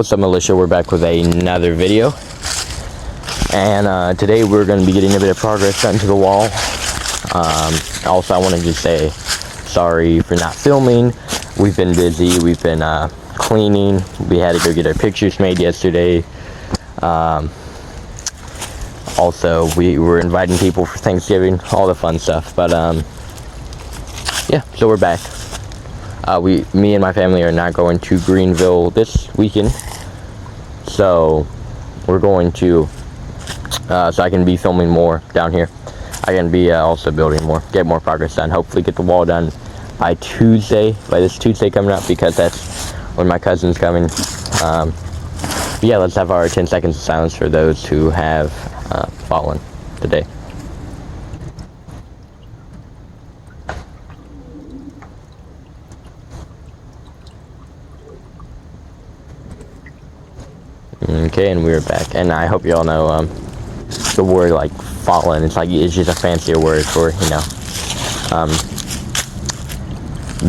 What's up, militia? We're back with another video, and today we're going to be getting a bit of progress done to the wall. Also, I wanted to say sorry for not filming. We've been busy. We've been cleaning. We had to go get our pictures made yesterday. Also, we were inviting people for Thanksgiving, all the fun stuff. But yeah, so we're back. Me and my family are not going to Greenville this weekend, so we're going to, so I can be filming more down here. I can be also building more, get more progress done, hopefully get the wall done by Tuesday, by this Tuesday coming up, because that's when my cousin's coming. Yeah, let's have our 10 seconds of silence for those who have fallen today. Okay, and we're back, and I hope you all know the word like fallen. It's just a fancier word for, you know,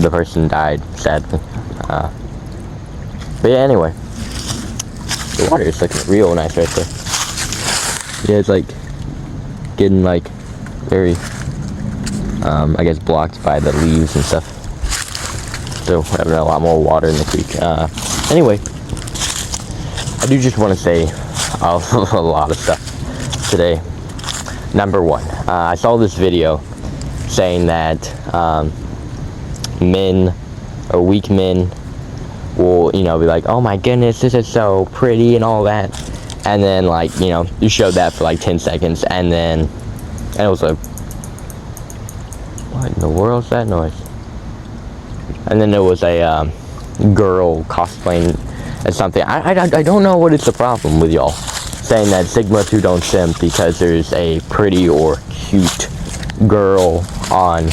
the person died, sadly. But yeah, anyway, the water is looking real nice right there. Yeah, it's like getting like very, I guess, blocked by the leaves and stuff. So we're having a lot more water in the creek. Anyway, I do just want to say a lot of stuff today. Number one, I saw this video saying that men, or weak men, will, you know, be like, oh my goodness, this is so pretty and all that. And then, like, you know, you showed that for like 10 seconds, and it was like, what in the world is that noise? And then there was a girl cosplaying as something. I don't know what is the problem with y'all saying that Sigma 2 don't simp because there's a pretty or cute girl on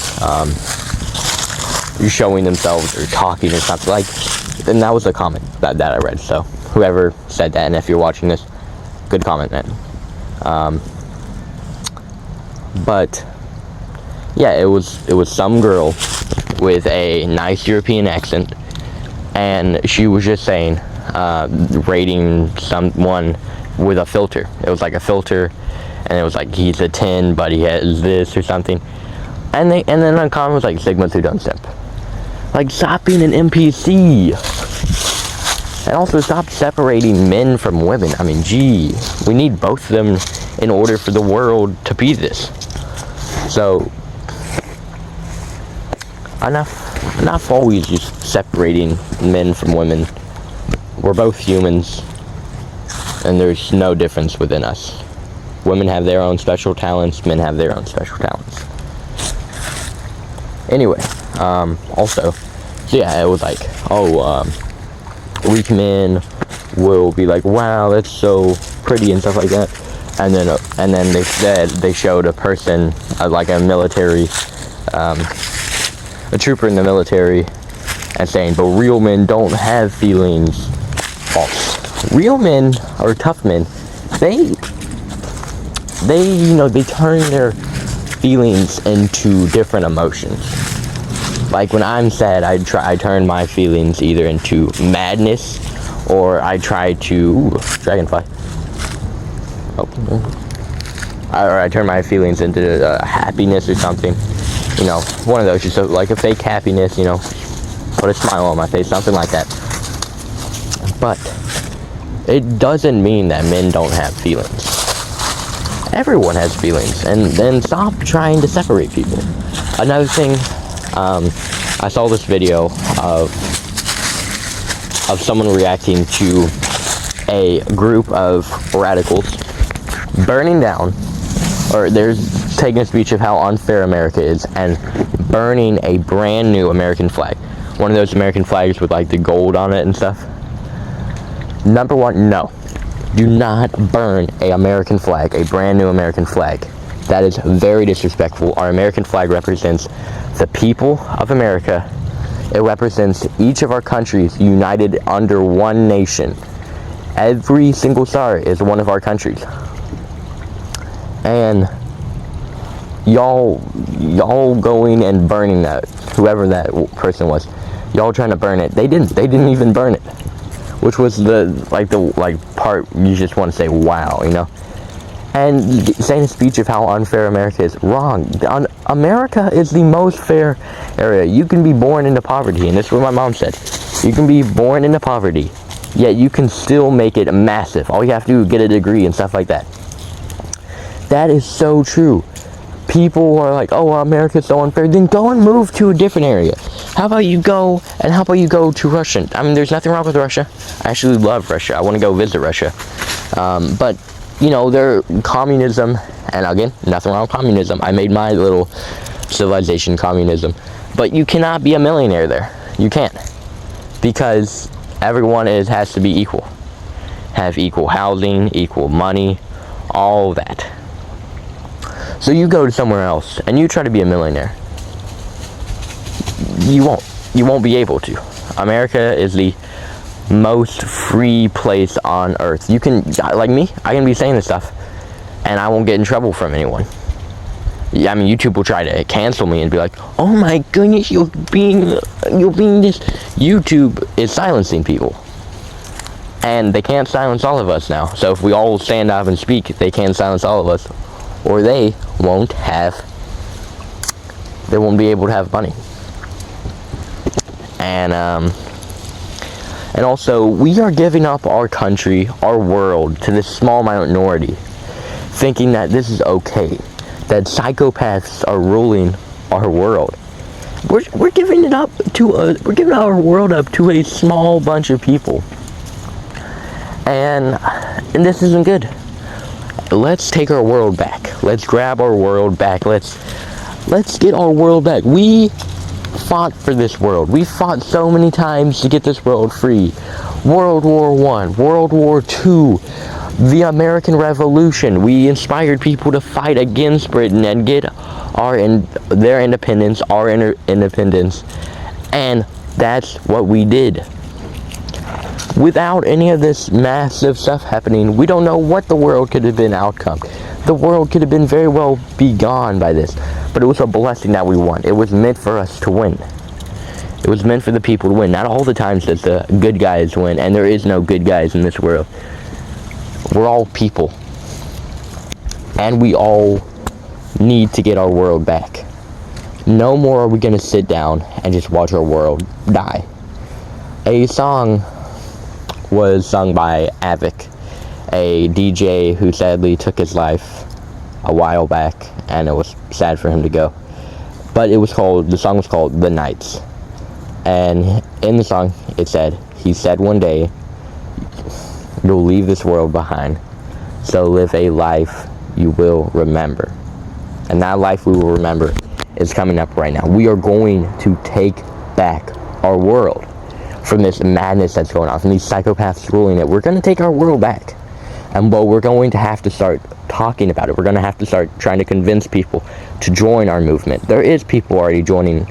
showing themselves or talking or something. Like, and that was a comment that I read. So whoever said that, and if you're watching this, good comment, man. But yeah, it was some girl with a nice European accent, and she was just saying, rating someone with a filter. It was like a filter, and it was like, he's a 10, but he has this or something. And then the comment was like, Sigma 2 don't simp. Like, stop being an NPC. And also stop separating men from women. I mean, gee, we need both of them in order for the world to be this. So, enough always just separating men from women. We're both humans, and there's no difference within us. Women have their own special talents, men have their own special talents. Anyway, also, so yeah, it was like, weak men will be like, wow, that's so pretty and stuff like that. And then they showed a person, like a military, a trooper in the military, and saying, but real men don't have feelings. False. Real men, or tough men, they you know, they turn their feelings into different emotions. Like, when I'm sad, I turn my feelings either into madness, or I try to, dragonfly. Or I turn my feelings into happiness or something. You know, one of those, just like a fake happiness, you know, put a smile on my face, something like that. But it doesn't mean that men don't have feelings. Everyone has feelings, and then stop trying to separate people. Another thing, I saw this video of someone reacting to a group of radicals burning down, or there's taking a speech of how unfair America is, and burning a brand new American flag. One of those American flags with like the gold on it and stuff. Number one, no. Do not burn a American flag, a brand new American flag. That is very disrespectful. Our American flag represents the people of America. It represents each of our countries united under one nation. Every single star is one of our countries. And y'all going and burning that, whoever that person was, y'all trying to burn it. They didn't even burn it. which was the part you just want to say, wow, you know. And saying a speech of how unfair America is, wrong. America is the most fair area. You can be born into poverty, and this is what my mom said. You can be born into poverty, yet you can still make it massive. All you have to do is get a degree and stuff like that. That is so true. People are like, oh, America's so unfair. Then go and move to a different area. How about you go to Russia? I mean, there's nothing wrong with Russia. I actually love Russia. I want to go visit Russia. But you know, they're communism, and again, nothing wrong with communism. I made my little civilization communism. But you cannot be a millionaire there. You can't. Because everyone has to be equal. Have equal housing, equal money, all that. So you go to somewhere else, and you try to be a millionaire. You won't. You won't be able to. America is the most free place on earth. You can, like me, I can be saying this stuff and I won't get in trouble from anyone. I mean, YouTube will try to cancel me and be like, oh my goodness, you're being this. YouTube is silencing people, and they can't silence all of us now. So if we all stand up and speak, they can silence all of us, or they won't be able to have money. And also, we are giving up our country, our world, to this small minority, thinking that this is okay, that psychopaths are ruling our world. We're giving our world up to a small bunch of people, and this isn't good. Let's take our world back. Let's grab our world back. Let's get our world back. We fought for this world. We fought so many times to get this world free. World War I, World War II, the American Revolution. We inspired people to fight against Britain and get their independence, our independence, and that's what we did. Without any of this massive stuff happening, we don't know what the world could have been outcome. The world could have been very well be gone by this. But it was a blessing that we won. It was meant for us to win. It was meant for the people to win. Not all the times does the good guys win, and there is no good guys in this world. We're all people. And we all need to get our world back. No more are we going to sit down and just watch our world die. A song was sung by Avic, a DJ who sadly took his life a while back, and it was sad for him to go. But the song was called The Nights. And in the song, it said, he said one day, you'll leave this world behind, so live a life you will remember. And that life we will remember is coming up right now. We are going to take back our world from this madness that's going on, from these psychopaths ruling it. We're going to take our world back. And we're going to have to start talking about it. We're going to have to start trying to convince people to join our movement. There is people already joining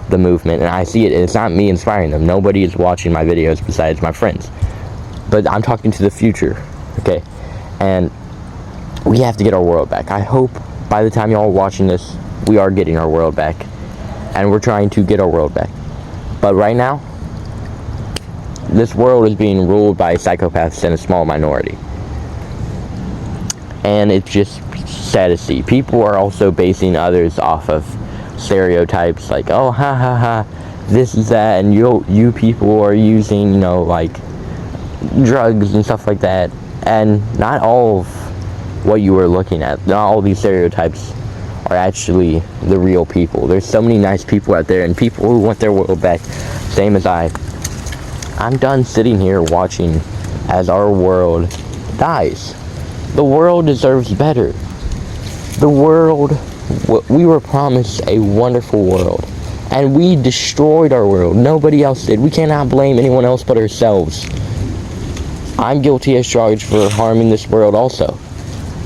the movement, and I see it, and it's not me inspiring them. Nobody is watching my videos besides my friends. But I'm talking to the future, okay? And we have to get our world back. I hope by the time y'all are watching this, we are getting our world back. And we're trying to get our world back. But right now, this world is being ruled by psychopaths and a small minority. And it's just sad to see. People are also basing others off of stereotypes like, oh, ha ha ha, this is that, and you people are using, like drugs and stuff like that. And not all of what you are looking at, not all these stereotypes are actually the real people. There's so many nice people out there, and people who want their world back, same as I'm done sitting here watching as our world dies. The world deserves better. We were promised a wonderful world, and we destroyed our world. Nobody else did. We cannot blame anyone else but ourselves. I'm guilty as charged for harming this world also.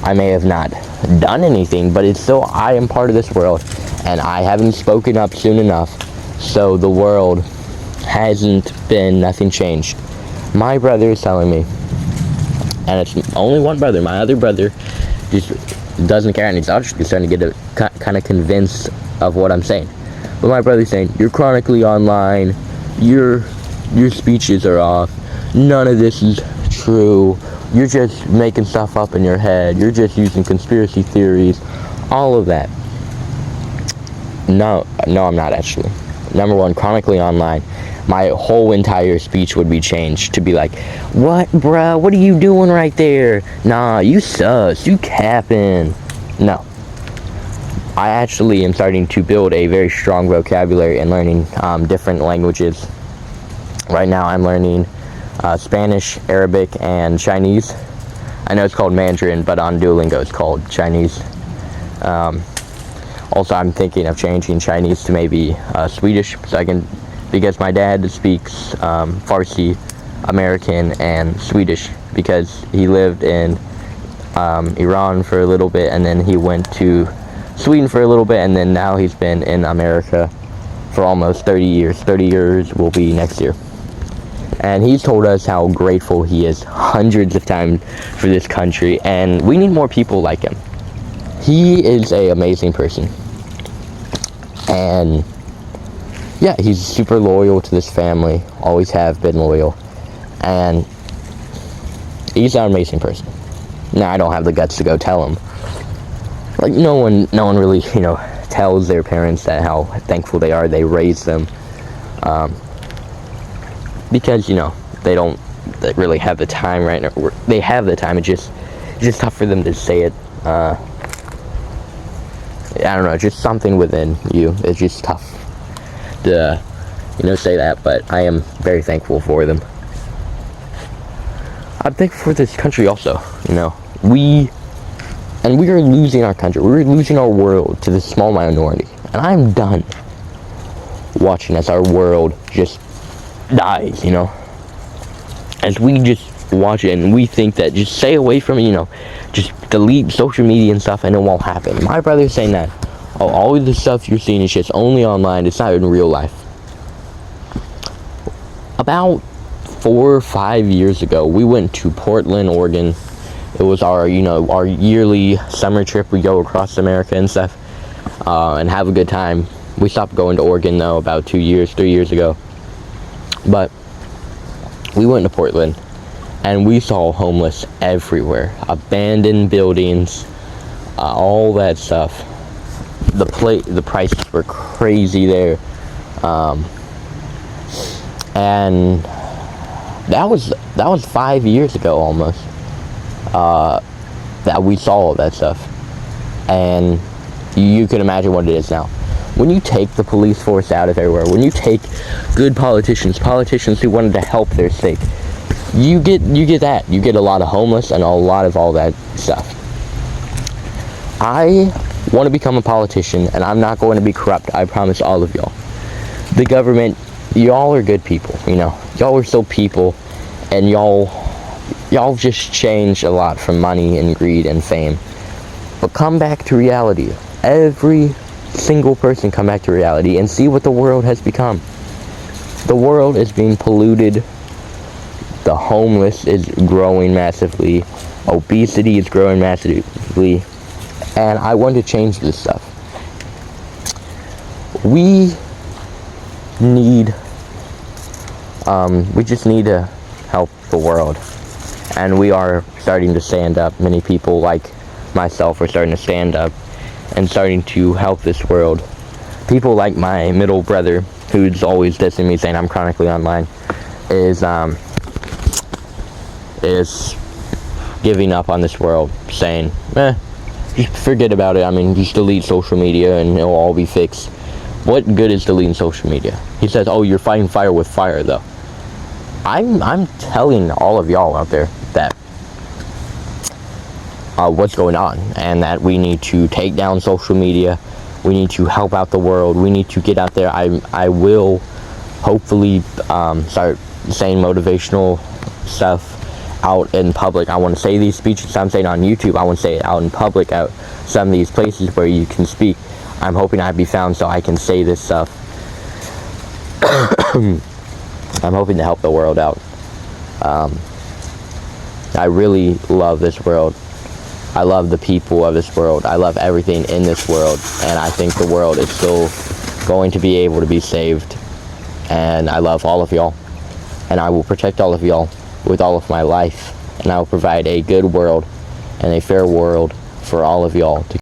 I may have not done anything, but it's still, I am part of this world, and I haven't spoken up soon enough, so the world nothing changed. My brother is telling me, and it's only one brother, my other brother just doesn't care, and he's actually starting to get kind of convinced of what I'm saying. But my brother's saying, you're chronically online, your speeches are off, none of this is true. You're just making stuff up in your head. You're just using conspiracy theories. All of that. No, I'm not actually. Number one, chronically online. My whole entire speech would be changed to be like, what, bruh? What are you doing right there? Nah, you sus. You capping. No. I actually am starting to build a very strong vocabulary and learning different languages. Right now I'm learning Spanish, Arabic, and Chinese. I know it's called Mandarin, but on Duolingo it's called Chinese. Also, I'm thinking of changing Chinese to maybe Swedish, so because my dad speaks Farsi, American, and Swedish, because he lived in Iran for a little bit, and then he went to Sweden for a little bit, and then now he's been in America for almost 30 years. 30 years will be next year. And he's told us how grateful he is hundreds of times for this country, and we need more people like him. He is an amazing person. And yeah, he's super loyal to this family, always have been loyal, and he's an amazing person. Now, I don't have the guts to go tell him. Like, no one really, tells their parents that how thankful they are they raised them, because they don't really have the time right now. They have the time, it's just tough for them to say it. I don't know, just something within you. It's just tough to, say that, but I am very thankful for them. I'm thankful for this country also, we are losing our country. We're losing our world to this small minority. And I'm done watching as our world just dies, As we just watch it and we think that just stay away from it, just delete social media and stuff and it won't happen. My brother's saying that, all of the stuff you're seeing is just only online, it's not in real life. About 4 or 5 years ago, we went to Portland, Oregon. It was our yearly summer trip. We go across America and stuff, and have a good time. We stopped going to Oregon though about 3 years ago. But we went to Portland, and we saw homeless everywhere, abandoned buildings, all that stuff. The prices were crazy there, and that was 5 years ago almost. That we saw all that stuff, and you can imagine what it is now. When you take the police force out of everywhere, when you take good politicians who wanted to help their state, you get a lot of homeless and a lot of all that stuff. I want to become a politician, and I'm not going to be corrupt. I promise all of y'all. The government, y'all are good people, y'all are still people, and y'all just change a lot from money and greed and fame. But come back to reality. Every single person come back to reality and see what the world has become. The world is being polluted. The homeless is growing massively. Obesity is growing massively. And I want to change this stuff. We just need to help the world. And we are starting to stand up. Many people like myself are starting to stand up and starting to help this world. People like my middle brother, who's always dissing me, saying I'm chronically online, is giving up on this world, saying, just forget about it. Just delete social media and it'll all be fixed. What good is deleting social media? He says, you're fighting fire with fire, though. I'm telling all of y'all out there that what's going on, and that we need to take down social media. We need to help out the world. We need to get out there. I will hopefully start saying motivational stuff out in public. I want to say these speeches I'm saying on YouTube. I want to say it out in public at some of these places where you can speak. I'm hoping I'd be found so I can say this stuff. I'm hoping to help the world out. I really love this world. I love the people of this world. I love everything in this world. And I think the world is still going to be able to be saved. And I love all of y'all. And I will protect all of y'all. with all of my life, and I will provide a good world and a fair world for all of y'all to